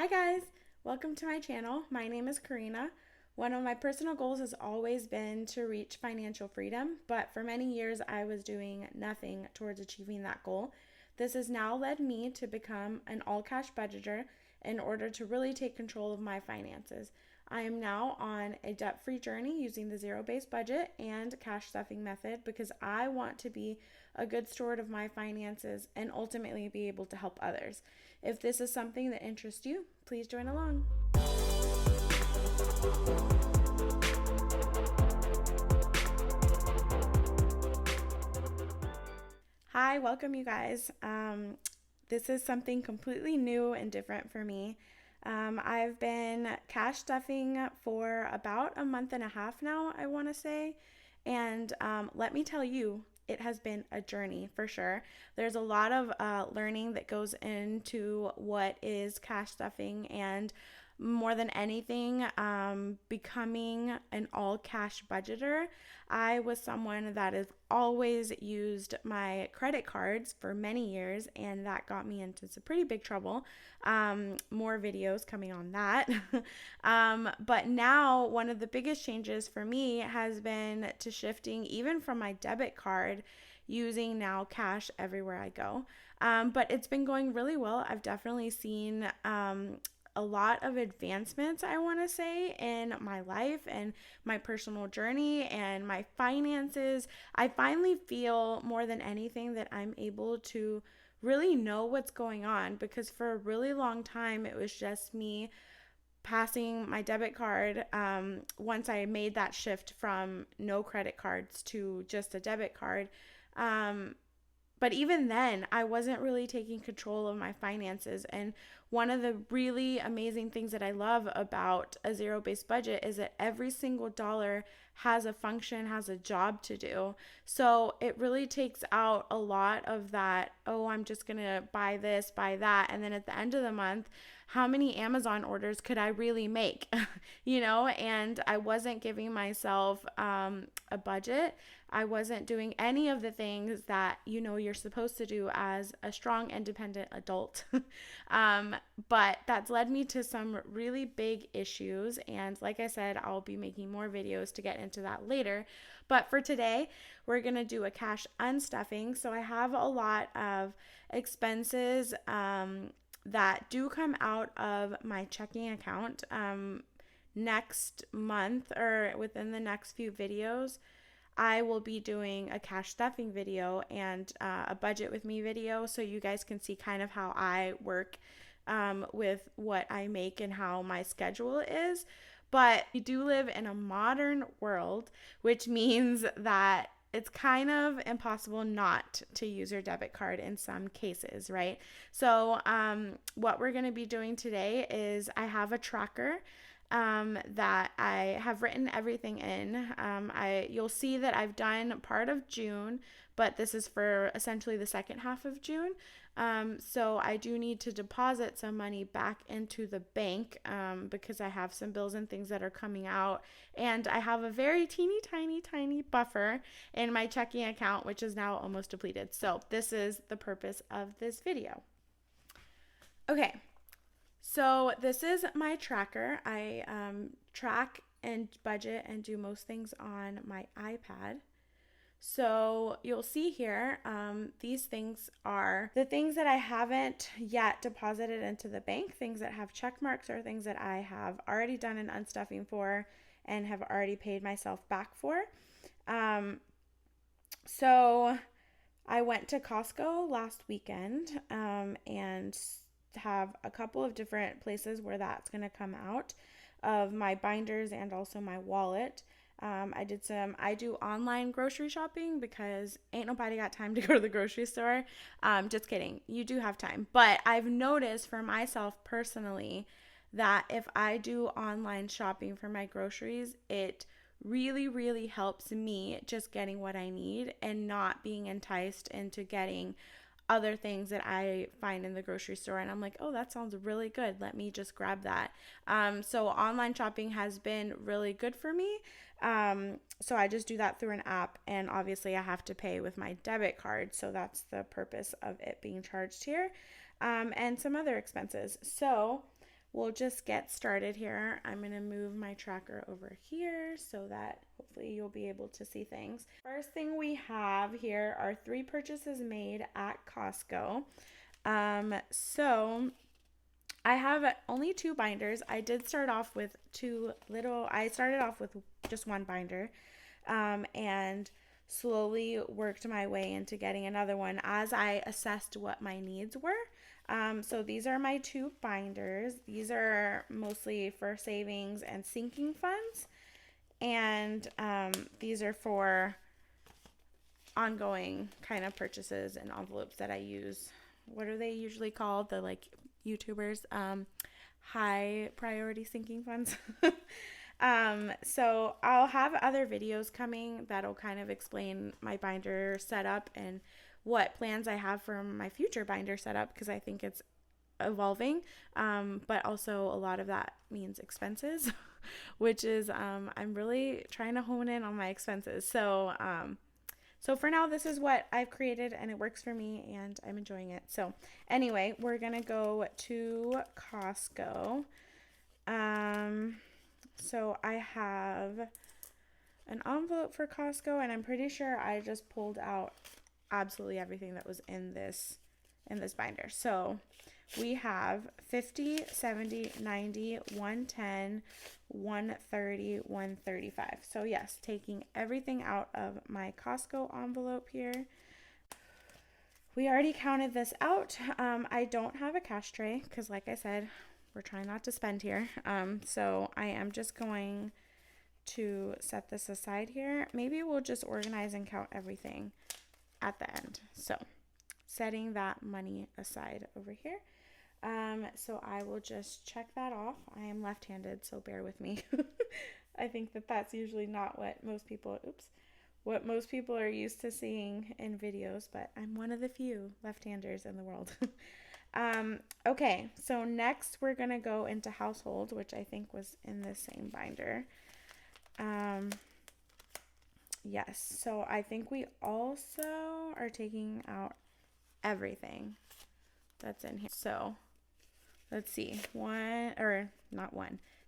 Hi guys, welcome to my channel. My name is Karina. One of my personal goals has always been to reach financial freedom, but for many years I was doing nothing towards achieving that goal. This has now led me to become an all cash budgeter in order to really take control of my finances. I am now on a debt free journey using the zero based budget and cash stuffing method because I want to be a good steward of my finances and ultimately be able to help others. If this is something that interests you, please join along. Hi, welcome you guys. This is something completely new and different for me. I've been cash stuffing for about a month and a half now, I want to say. And let me tell you, it has been a journey for sure. There's a lot of learning that goes into what is cash stuffing, and more than anything, becoming an all cash budgeter. I was someone that has always used my credit cards for many years, and that got me into some pretty big trouble. More videos coming on that. But now, one of the biggest changes for me has been to shifting even from my debit card, using now cash everywhere I go. But it's been going really well. I've definitely seen a lot of advancements, I want to say, in my life and my personal journey and my finances. I finally feel more than anything that I'm able to really know what's going on, because for a really long time it was just me passing my debit card. Once I made that shift from no credit cards to just a debit card, but even then, I wasn't really taking control of my finances. And one of the really amazing things that I love about a zero based budget is that every single dollar has a function, has a job to do. So it really takes out a lot of that, oh, I'm just going to buy this, buy that. And then at the end of the month, how many Amazon orders could I really make? And I wasn't giving myself a budget. I wasn't doing any of the things that you're supposed to do as a strong, independent adult. But that's led me to some really big issues. And like I said, I'll be making more videos to get into that later. But for today, we're going to do a cash unstuffing. So I have a lot of expenses that do come out of my checking account. Next month, or within the next few videos, I will be doing a cash stuffing video and a budget with me video, so you guys can see kind of how I work with what I make and how my schedule is. But we do live in a modern world, which means that it's kind of impossible not to use your debit card in some cases, right? So what we're going to be doing today is I have a tracker that I have written everything in. You'll see that I've done part of June, but this is for essentially the second half of June. So I do need to deposit some money back into the bank because I have some bills and things that are coming out, and I have a very teeny tiny buffer in my checking account, which is now almost depleted. So this is the purpose of this video. Okay. So this is my tracker. I track and budget and do most things on my iPad. So you'll see here, these things are the things that I haven't yet deposited into the bank, things that have check marks, or things that I have already done an unstuffing for and have already paid myself back for. So I went to Costco last weekend and have a couple of different places where that's going to come out of my binders and also my wallet. I do online grocery shopping because ain't nobody got time to go to the grocery store. Just kidding. You do have time. But I've noticed for myself personally that if I do online shopping for my groceries, it really helps me just getting what I need and not being enticed into getting other things that I find in the grocery store, and I'm like, oh, that sounds really good, let me just grab that. So online shopping has been really good for me. So I just do that through an app, and obviously I have to pay with my debit card, so that's the purpose of it being charged here, and some other expenses. So we'll just get started here. I'm going to move my tracker over here so that hopefully you'll be able to see things. First thing we have here are 3 purchases made at Costco. So I have only 2 binders. I did start off with I started off with just 1 binder, and slowly worked my way into getting another one as I assessed what my needs were. So these are my 2 binders. These are mostly for savings and sinking funds. And these are for ongoing kind of purchases and envelopes that I use. What are they usually called? The like YouTubers, high priority sinking funds. So I'll have other videos coming that'll kind of explain my binder setup and what plans I have for my future binder setup, because I think it's evolving. But also a lot of that means expenses, which is, I'm really trying to hone in on my expenses. So for now, this is what I've created and it works for me and I'm enjoying it. So anyway, we're going to go to Costco. So I have an envelope for Costco, and I'm pretty sure I just pulled out absolutely everything that was in this binder. So we have 50, 70, 90, 110, 130, 135. So yes, taking everything out of my Costco envelope here. We already counted this out. I don't have a cash tray because, like I said, we're trying not to spend here. So I am just going to set this aside here. Maybe we'll just organize and count everything at the end. So setting that money aside over here. So I will just check that off. I am left-handed, so bear with me. I think that that's usually not what most people are used to seeing in videos, but I'm one of the few left-handers in the world. Okay, so next we're going to go into household, which I think was in the same binder. Yes, so I think we also are taking out everything that's in here. So let's see,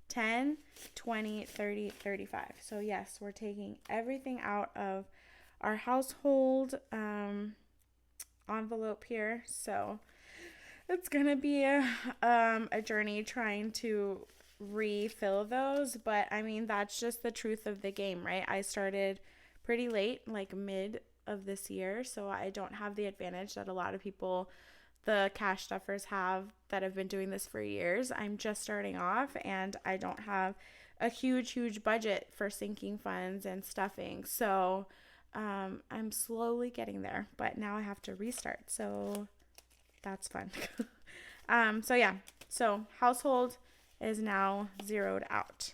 10, 20, 30, 35. So yes, we're taking everything out of our household envelope here. So it's gonna be a journey trying to refill those, but I mean that's just the truth of the game, right? I started pretty late, like mid of this year, so I don't have the advantage that a lot of people, the cash stuffers, have that have been doing this for years. I'm just starting off and I don't have a huge budget for sinking funds and stuffing, so I'm slowly getting there, but now I have to restart, so that's fun. So yeah, so household is now zeroed out.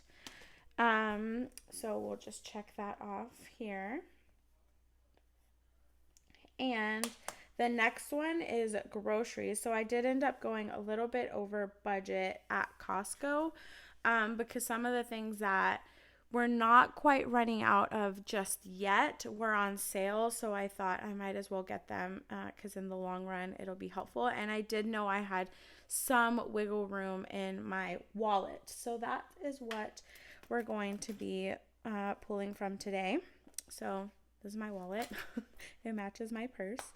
So we'll just check that off here. And the next one is groceries. So I did end up going a little bit over budget at Costco, because some of the things that we're not quite running out of just yet were on sale. So I thought I might as well get them because in the long run, it'll be helpful. And I did know I had some wiggle room in my wallet. So that is what we're going to be pulling from today. So this is my wallet. It matches my purse.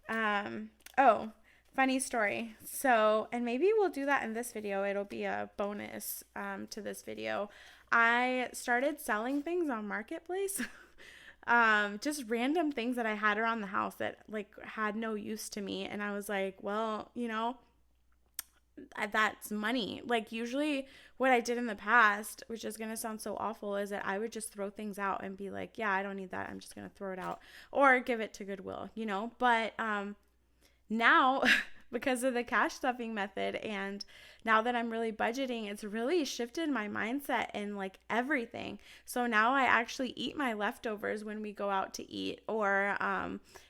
Oh, funny story. So, and maybe we'll do that in this video. It'll be a bonus to this video. I started selling things on Marketplace. Just random things that I had around the house that like had no use to me. And I was like, well, you know, that's money. Like usually what I did in the past, which is going to sound so awful, is that I would just throw things out and be like, yeah, I don't need that. I'm just going to throw it out or give it to Goodwill, you know? But now because of the cash stuffing method and now that I'm really budgeting, it's really shifted my mindset in like everything. So now I actually eat my leftovers when we go out to eat, or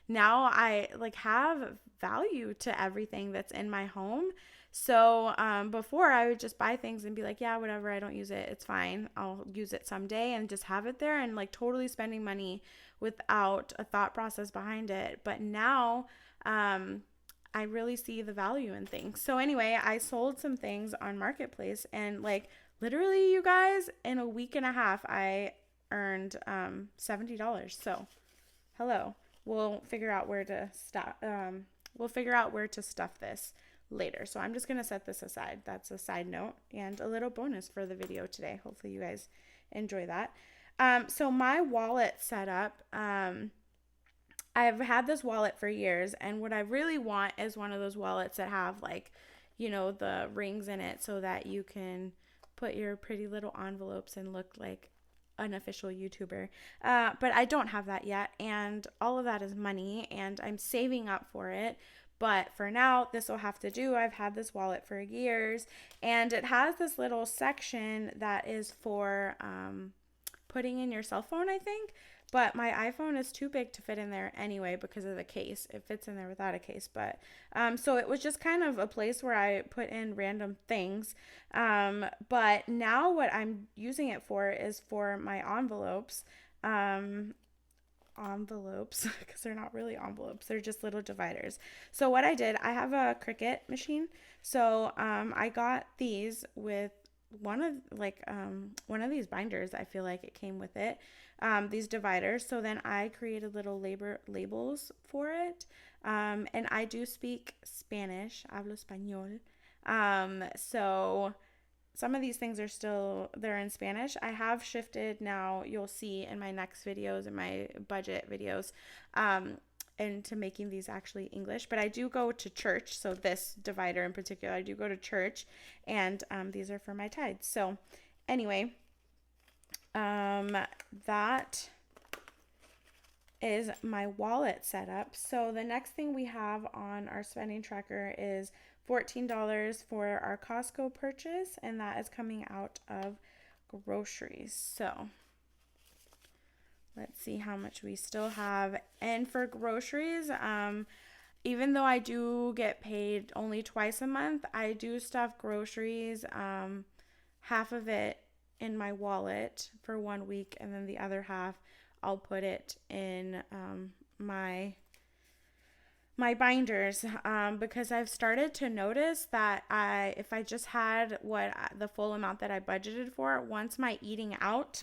now I like have value to everything that's in my home. So before I would just buy things and be like, yeah, whatever, I don't use it, it's fine, I'll use it someday, and just have it there and like totally spending money without a thought process behind it. But now I really see the value in things. So anyway, I sold some things on Marketplace, and like literally, you guys, in a week and a half, I earned $70. So hello, we'll figure out where to stop. We'll figure out where to stuff this later. So I'm just gonna set this aside. That's a side note and a little bonus for the video today. Hopefully you guys enjoy that. So my wallet setup, I've had this wallet for years, and what I really want is one of those wallets that have like, you know, the rings in it so that you can put your pretty little envelopes and look like an official YouTuber. But I don't have that yet, and all of that is money, and I'm saving up for it. But for now, this will have to do. I've had this wallet for years, and it has this little section that is for putting in your cell phone, I think. But my iPhone is too big to fit in there anyway because of the case. It fits in there without a case. But so it was just kind of a place where I put in random things. But now what I'm using it for is for my envelopes. Envelopes, because they're not really envelopes. They're just little dividers. So what I did, I have a Cricut machine. So I got these with one of these binders. I feel like it came with it, these dividers. So then I created little labels for it, and I do speak Spanish, hablo español. So some of these things are still, they're in Spanish. I have shifted now, you'll see in my next videos, in my budget videos, into making these actually English. But I do go to church, so this divider in particular, I do go to church, and these are for my tithes. So anyway, that is my wallet setup. So the next thing we have on our spending tracker is $14 for our Costco purchase, and that is coming out of groceries. So let's see how much we still have. And for groceries, even though I do get paid only twice a month, I do stuff groceries, half of it in my wallet for 1 week, and then the other half I'll put it in my binders, because I've started to notice that if I just had the full amount that I budgeted for, once my eating out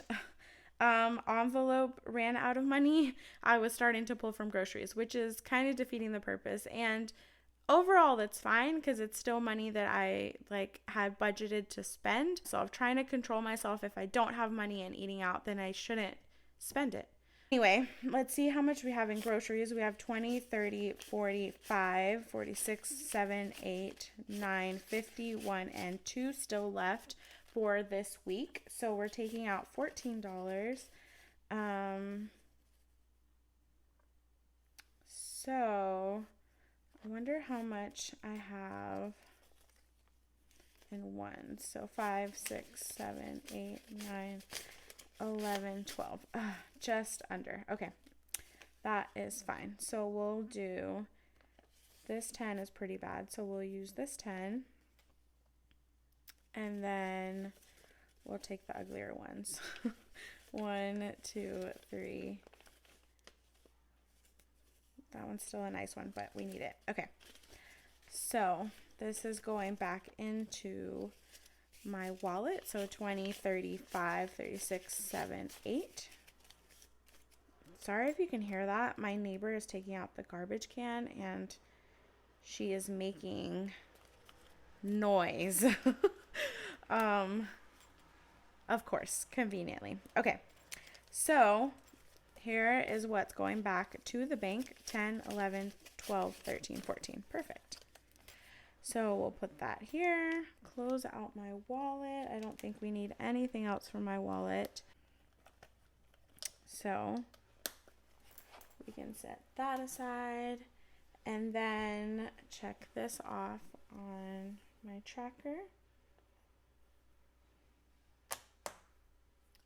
envelope ran out of money, I was starting to pull from groceries, which is kind of defeating the purpose. And overall, that's fine because it's still money that I had budgeted to spend. So I'm trying to control myself. If I don't have money and eating out, then I shouldn't spend it. Anyway, let's see how much we have in groceries. We have 20, 30, 45, 46, 7, 8, 9, 51, and 2 still left for this week. So we're taking out $14. So I wonder how much I have in ones. So 5, 6, 7, 8, 9, 11, 12. Just under. Okay. That is fine. So we'll do, this 10 is pretty bad. So we'll use this 10. And then we'll take the uglier ones. 1, 2, 3. That one's still a nice one, but we need it. Okay. So this is going back into my wallet. So 20, 35, 36, 7, 8. Sorry if you can hear that. My neighbor is taking out the garbage can and she is making noise. Of course, conveniently. Okay. So here is what's going back to the bank. 10, 11, 12, 13, 14. Perfect. So we'll put that here, close out my wallet. I don't think we need anything else from my wallet. So we can set that aside and then check this off on my tracker.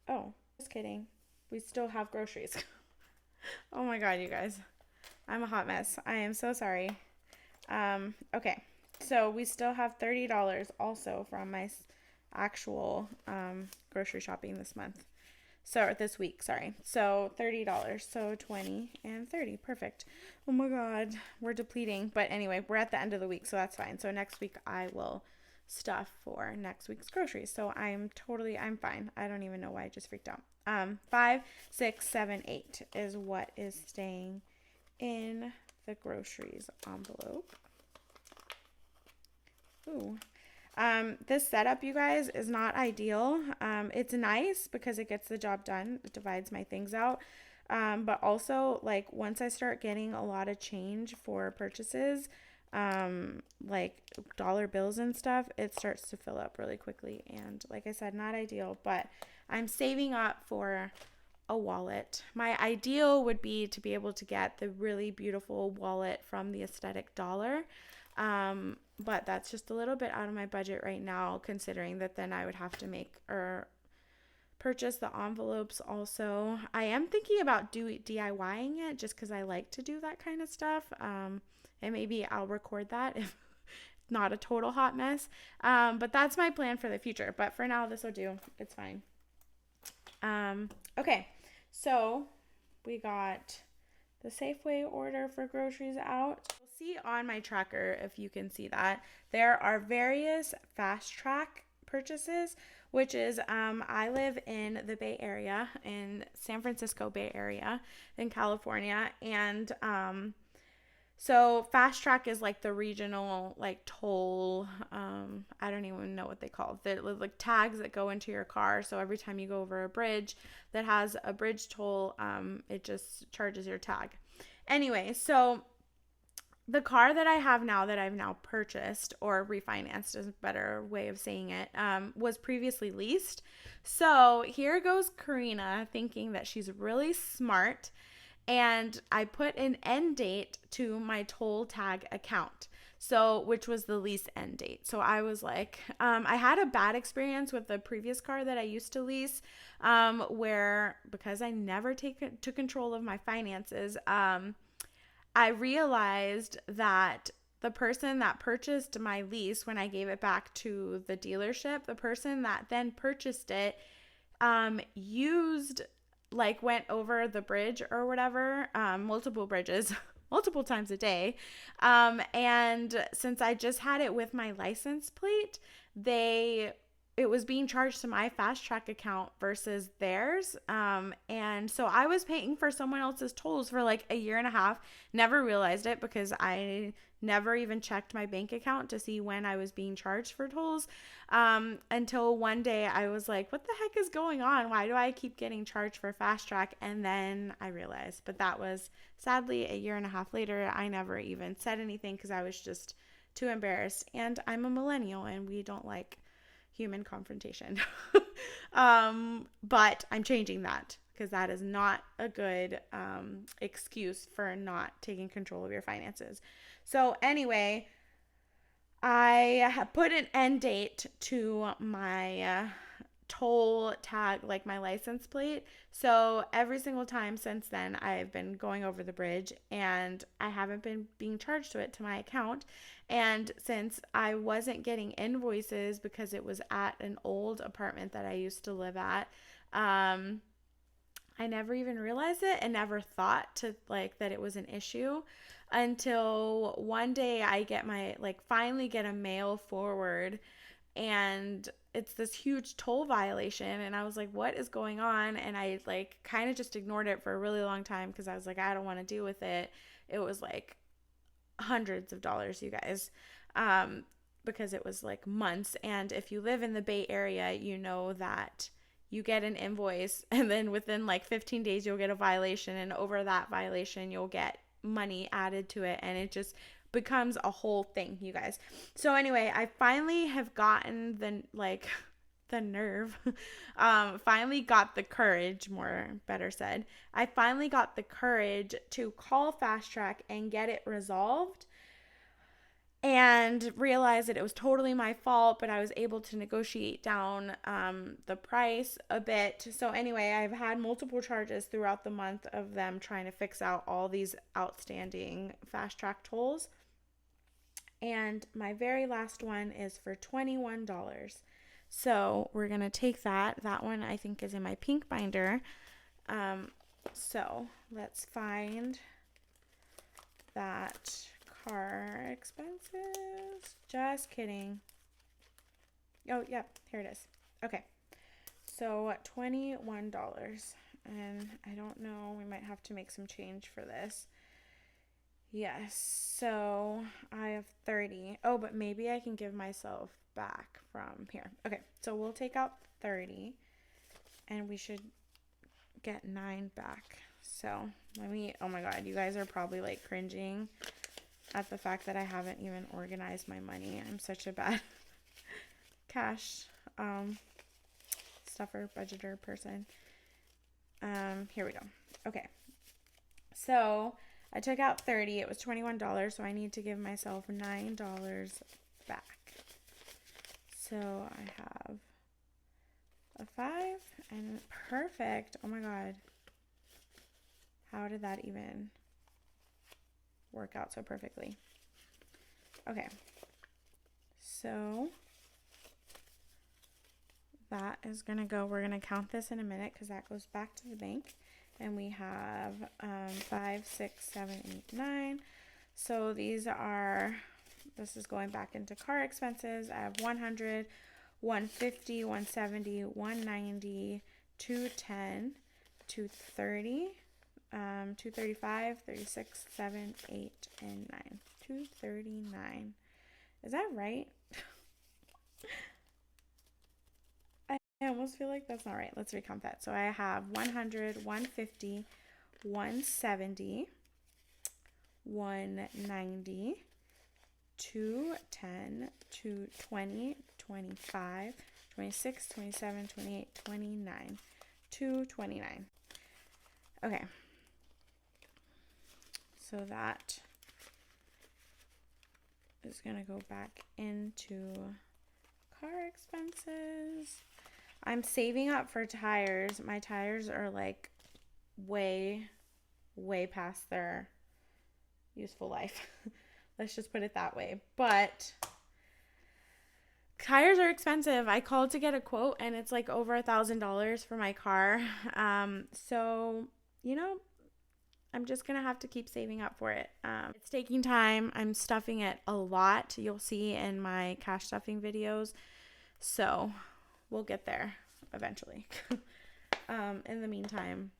Oh, just kidding. We still have groceries. Oh my God, you guys. I'm a hot mess. I am so sorry. Okay. So we still have $30 also from my actual grocery shopping this month. So this week, sorry. So $30. So 20 and 30. Perfect. Oh my God. We're depleting. But anyway, we're at the end of the week, so that's fine. So next week I will stuff for next week's groceries. So I'm fine. I don't even know why I just freaked out. 5, 6, 7, 8 is what is staying in the groceries envelope. Ooh. This setup, you guys, is not ideal. It's nice because it gets the job done. It divides my things out. But also, like, once I start getting a lot of change for purchases, like dollar bills and stuff, it starts to fill up really quickly. And like I said, not ideal, but I'm saving up for a wallet. My ideal would be to be able to get the really beautiful wallet from the Aesthetic Dollar. But that's just a little bit out of my budget right now, considering that then I would have to make or purchase the envelopes also. I am thinking about DIYing it just because I like to do that kind of stuff. And maybe I'll record that if not a total hot mess. But that's my plan for the future. But for now, this will do. It's fine. Okay, so we got the Safeway order for groceries out. You'll see on my tracker, if you can see that, there are various fast track purchases, which is I live in the Bay Area, in San Francisco Bay Area in California, and so fast track is like the regional like toll, I don't even know what they call it. They're like tags that go into your car. So every time you go over a bridge that has a bridge toll, it just charges your tag. Anyway, so the car that I have now, that I've now purchased or refinanced is a better way of saying it, was previously leased. So here goes Karina thinking that she's really smart, and I put an end date to my toll tag account, so which was the lease end date. So I was like, I had a bad experience with the previous car that I used to lease, where because I never took control of my finances, I realized that the person that purchased my lease, when I gave it back to the dealership, the person that then purchased it, went over the bridge or whatever, multiple bridges, multiple times a day. And since I just had it with my license plate, it was being charged to my fast track account versus theirs. And so I was paying for someone else's tolls for like a year and a half, never realized it because I never even checked my bank account to see when I was being charged for tolls, until one day I was like, what the heck is going on? Why do I keep getting charged for fast track? And then I realized, but that was sadly a year and a half later. I never even said anything because I was just too embarrassed, and I'm a millennial and we don't like human confrontation. But I'm changing that because that is not a good excuse for not taking control of your finances. So anyway, I put an end date to my toll tag, like my license plate. So every single time since then, I've been going over the bridge and I haven't been being charged to it to my account. And since I wasn't getting invoices because it was at an old apartment that I used to live at, I never even realized it and never thought to like that it was an issue until one day I get finally get a mail forward, and it's this huge toll violation, and I was like, what is going on? And I like kind of just ignored it for a really long time because I was like, I don't want to deal with it. It was like hundreds of dollars, you guys, because it was like months. And if you live in the Bay Area, you know that you get an invoice and then within like 15 days you'll get a violation, and over that violation you'll get money added to it, and it just becomes a whole thing, you guys. So anyway, I finally have gotten the nerve, finally got the courage, better said, I finally got the courage to call Fast Track and get it resolved, and realized that it was totally my fault, but I was able to negotiate down the price a bit. So anyway, I've had multiple charges throughout the month of them trying to fix out all these outstanding Fast Track tolls. And my very last one is for $21. So we're going to take that. That one I think is in my pink binder. So let's find that car expenses. Just kidding. Oh, yep, here it is. Okay. So $21. And I don't know, we might have to make some change for this. Yes, so I have 30. Oh, but maybe I can give myself back from here. Okay, so we'll take out 30 and we should get 9 back. So let me, oh my God, you guys are probably like cringing at the fact that I haven't even organized my money. I'm such a bad cash stuffer, budgeter person. Here we go. Okay. So I took out 30. It was $21, so I need to give myself $9 back. So I have a 5 and perfect. Oh my God. How did that even work out so perfectly? Okay. So that is going to go, we're going to count this in a minute because that goes back to the bank. And we have 5, 6, 7, 8, 9. So these are, this is going back into car expenses. I have 100, 150, 170, 190, 210, 230, 235, 36, 7, 8, and 9. 239. Is that right? I almost feel like that's not right. Let's recount that. So I have 100, 150, 170, 190, 210, 220, 25, 26, 27, 28, 29, 229. Okay. So that is going to go back into car expenses. I'm saving up for tires. My tires are like way past their useful life. Let's just put it that way. But tires are expensive. I called to get a quote and it's like over $1,000 for my car. So, you know, I'm just going to have to keep saving up for it. It's taking time. I'm stuffing it a lot. You'll see in my cash stuffing videos. So we'll get there eventually. In the meantime,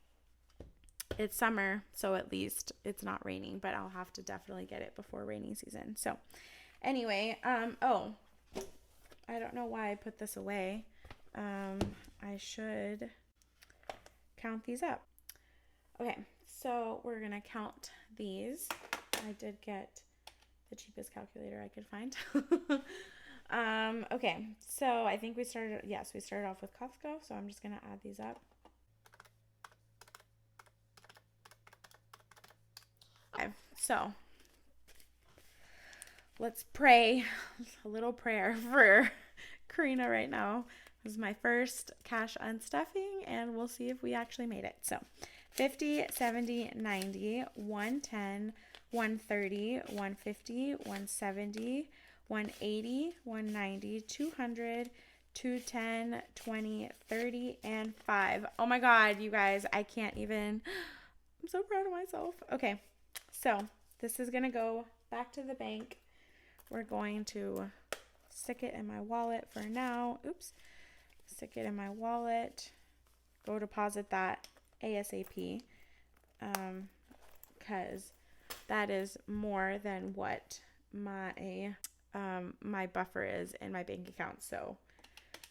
it's summer, so at least it's not raining, but I'll have to definitely get it before rainy season. So anyway, oh, I don't know why I put this away. I should count these up. Okay, so we're going to count these. I did get the cheapest calculator I could find. Okay, so I think we started off with Costco, so I'm just going to add these up. Okay, so let's pray a little prayer for Karina right now. This is my first cash unstuffing, and we'll see if we actually made it. So 50, 70, 90, 110, 130, 150, 170, 180, 190, 200, 210, 20, 30, and 5. Oh my God, you guys, I can't even. I'm so proud of myself. Okay, so this is going to go back to the bank. We're going to stick it in my wallet for now. Oops. Stick it in my wallet. Go deposit that ASAP. Because that is more than what my buffer is in my bank account. So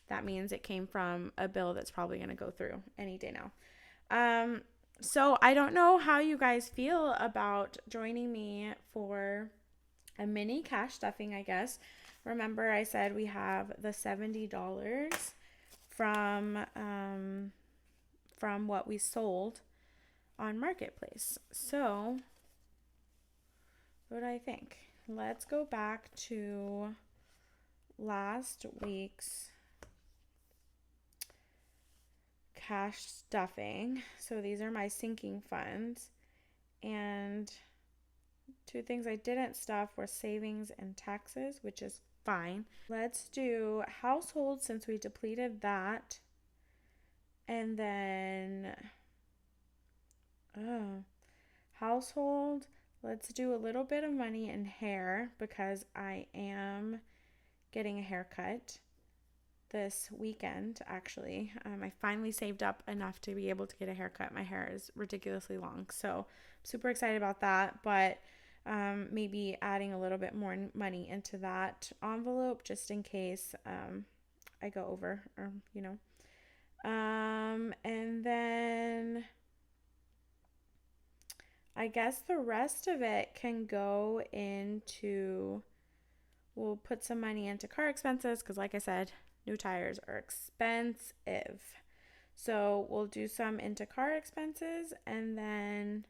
that means it came from a bill that's probably going to go through any day now. So I don't know how you guys feel about joining me for a mini cash stuffing, I guess. Remember I said we have the $70 from what we sold on Marketplace. So what do I think? Let's go back to last week's cash stuffing. So these are my sinking funds, and two things I didn't stuff were savings and taxes, which is fine. Let's do household since we depleted that. And then, household, let's do a little bit of money in hair because I am getting a haircut this weekend, actually. I finally saved up enough to be able to get a haircut. My hair is ridiculously long, so I'm super excited about that, but maybe adding a little bit more money into that envelope just in case I go over, or and then I guess the rest of it can go into, we'll put some money into car expenses because, like I said, new tires are expensive. So we'll do some into car expenses, and then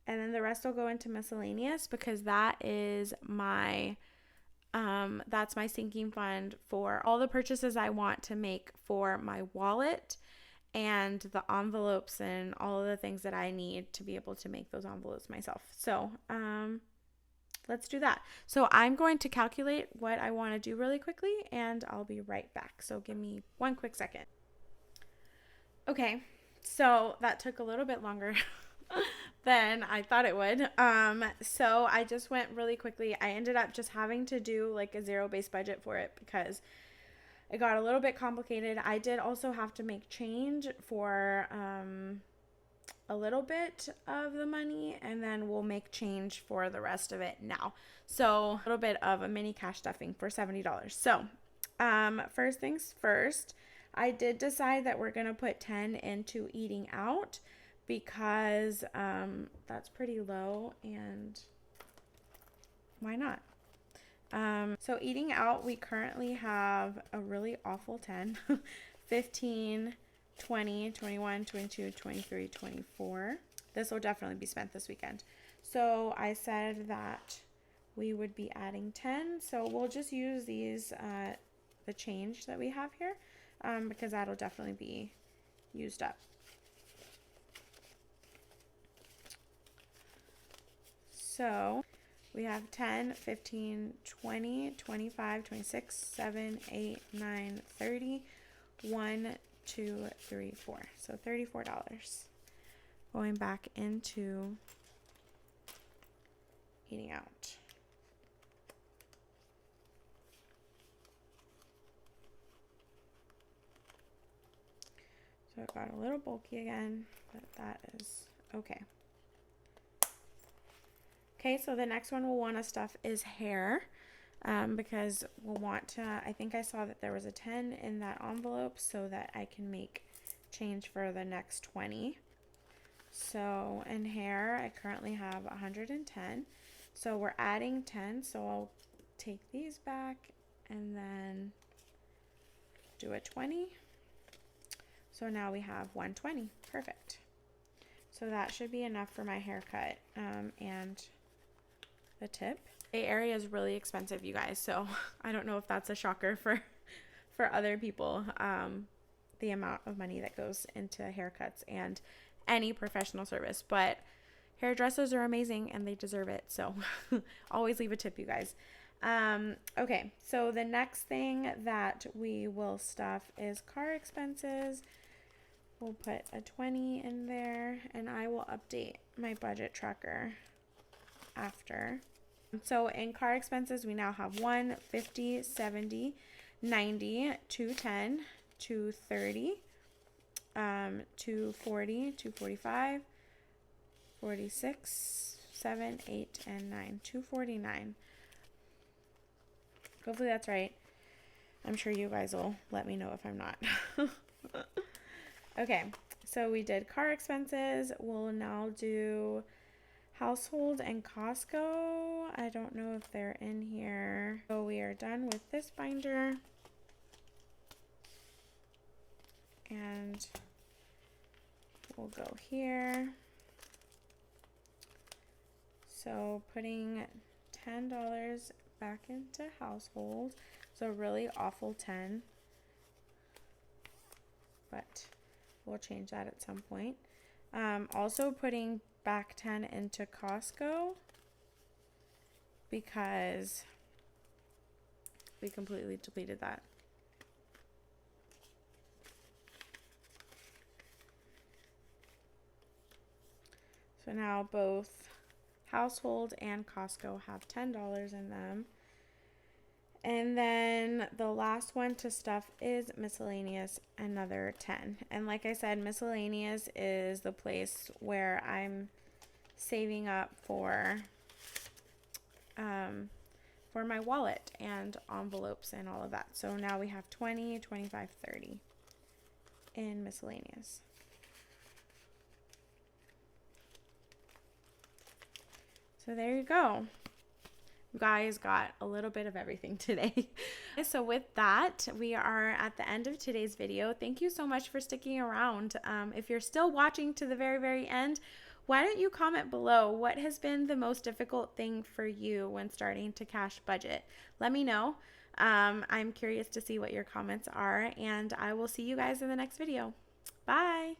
the rest will go into miscellaneous because that is my that's my sinking fund for all the purchases I want to make for my wallet and the envelopes and all of the things that I need to be able to make those envelopes myself. So let's do that. So I'm going to calculate what I want to do really quickly, and I'll be right back. So give me one quick second. Okay, so that took a little bit longer than I thought it would. So I just went really quickly. I ended up just having to do like a zero-based budget for it because it got a little bit complicated. I did also have to make change for a little bit of the money, and then we'll make change for the rest of it now. So a little bit of a mini cash stuffing for $70. So first things first, I did decide that we're going to put 10 into eating out because that's pretty low, and why not? So eating out, we currently have a really awful 10, 15, 20, 21, 22, 23, 24. This will definitely be spent this weekend. So I said that we would be adding 10. So we'll just use these, the change that we have here, because that'll definitely be used up. So we have 10, 15, 20, 25, 26, 7, 8, 9, 30, 1, 2, 3, 4. So $34 going back into eating out. So it got a little bulky again, but that is okay. Okay, so the next one we'll want to stuff is hair, because we'll want to, I think I saw that there was a 10 in that envelope so that I can make change for the next 20. So in hair, I currently have 110. So we're adding 10, so I'll take these back and then do a 20. So now we have 120. Perfect. So that should be enough for my haircut and the tip. Bay Area is really expensive, you guys, so I don't know if that's a shocker for other people, the amount of money that goes into haircuts and any professional service, but hairdressers are amazing and they deserve it, so always leave a tip, you guys. Okay, so the next thing that we will stuff is car expenses. We'll put a 20 in there, and I will update my budget tracker after. So in car expenses, we now have 1, 50, 70, 90, 210, 230, 240, 245, 46, 7, 8, and 9, 249. Hopefully that's right. I'm sure you guys will let me know if I'm not. Okay, so we did car expenses. We'll now do household and Costco. I don't know if they're in here. So we are done with this binder. And we'll go here. So putting $10 back into household. So really awful 10. But we'll change that at some point. Also putting back 10 into Costco because we completely deleted that. So now both Household and Costco have $10 in them. And then the last one to stuff is miscellaneous, another 10. And like I said, miscellaneous is the place where I'm saving up for my wallet and envelopes and all of that. So now we have 20, 25, 30 in miscellaneous. So there you go. You guys got a little bit of everything today. So with that, we are at the end of today's video. Thank you so much for sticking around. If you're still watching to the very, very end, why don't you comment below what has been the most difficult thing for you when starting to cash budget? Let me know. I'm curious to see what your comments are, and I will see you guys in the next video. Bye.